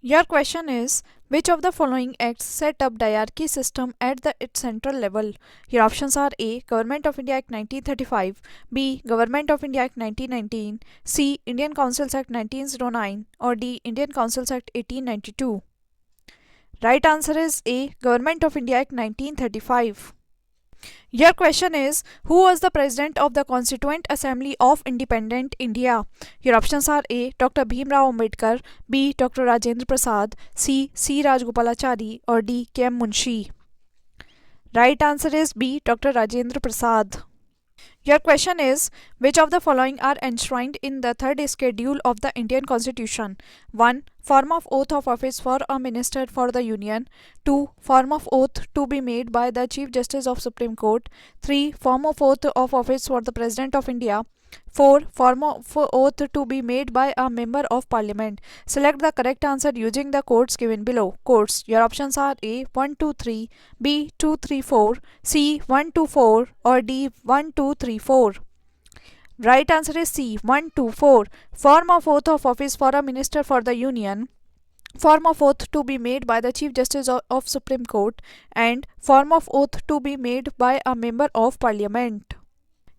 Your question is, which of the following acts set up diarchy system at its central level? Your options are A. Government of India Act 1935, B. Government of India Act 1919, C. Indian Councils Act 1909, or D. Indian Councils Act 1892. Right answer is A. Government of India Act 1935. Your question is, who was the president of the Constituent Assembly of Independent India? Your options are A. Dr. Bhimrao Ambedkar, B. Dr. Rajendra Prasad, C. C. Rajgopalachari, or D. K. M. Munshi. Right answer is B. Dr. Rajendra Prasad. Your question is, which of the following are enshrined in the third schedule of the Indian Constitution? 1. Form of oath of office for a minister for the Union. 2. Form of oath to be made by the Chief Justice of Supreme Court. 3. Form of oath of office for the President of India. 4. Form of oath to be made by a member of parliament. Select the correct answer using the codes given below. Codes. Your options are A. 1, 2, 3, B. 2, 3, 4, C. 1, 2, 4, or D. 1, 2, 3, 4. Right answer is C. 1, 2, 4. Form of oath of office for a minister for the Union. Form of oath to be made by the Chief Justice of Supreme Court, and form of oath to be made by a member of parliament.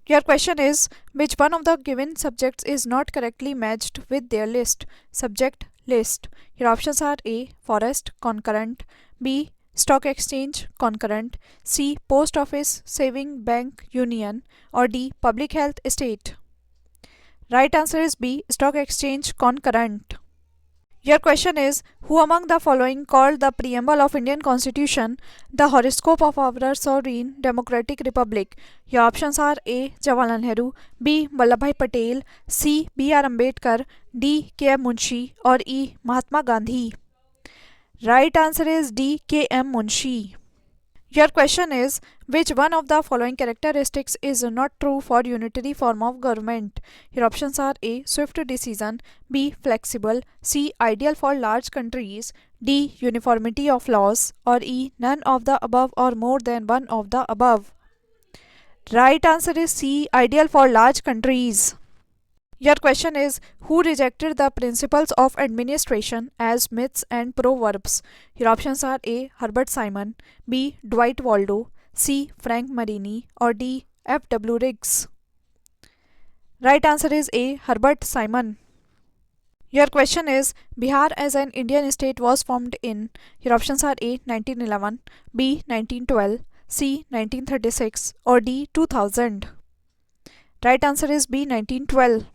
Your question is, which one of the given subjects is not correctly matched with their list? Subject list. Your options are A. Forest concurrent, B. Stock exchange concurrent, C. Post office saving bank union, or D. Public health estate. Right answer is B. Stock exchange concurrent. Your question is, who among the following called the preamble of Indian Constitution the horoscope of our sovereign democratic republic? Your options are A. Jawaharlal Nehru, B. Vallabhbhai Patel, C. B.R. Ambedkar, D. K. M. Munshi, or E. Mahatma Gandhi. Right answer is D. K. M. Munshi. Your question is, which one of the following characteristics is not true for unitary form of government? Your options are A. Swift decision, B. Flexible, C. Ideal for large countries, D. Uniformity of laws, or E. None of the above or more than one of the above. Right answer is C. Ideal for large countries. Your question is, who rejected the principles of administration as myths and proverbs? Your options are A. Herbert Simon, B. Dwight Waldo, C. Frank Marini, or D. F. W. Riggs. Right answer is A. Herbert Simon. Your question is, Bihar as an Indian state was formed in. Your options are A. 1911, B. 1912, C. 1936, or D. 2000. Right answer is B. 1912.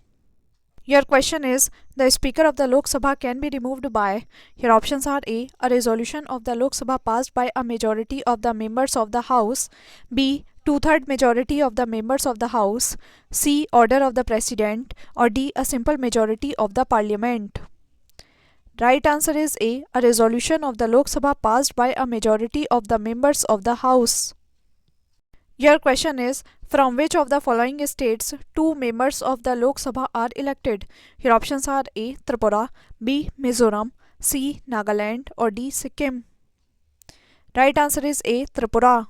Your question is, the Speaker of the Lok Sabha can be removed by. Your options are A. A resolution of the Lok Sabha passed by a majority of the members of the House, B. Two-third majority of the members of the House, C. Order of the President, or D. A simple majority of the Parliament. Right answer is A. A resolution of the Lok Sabha passed by a majority of the members of the House. Your question is, from which of the following states two members of the Lok Sabha are elected? Your options are A. Tripura, B. Mizoram, C. Nagaland, or D. Sikkim. Right answer is A. Tripura.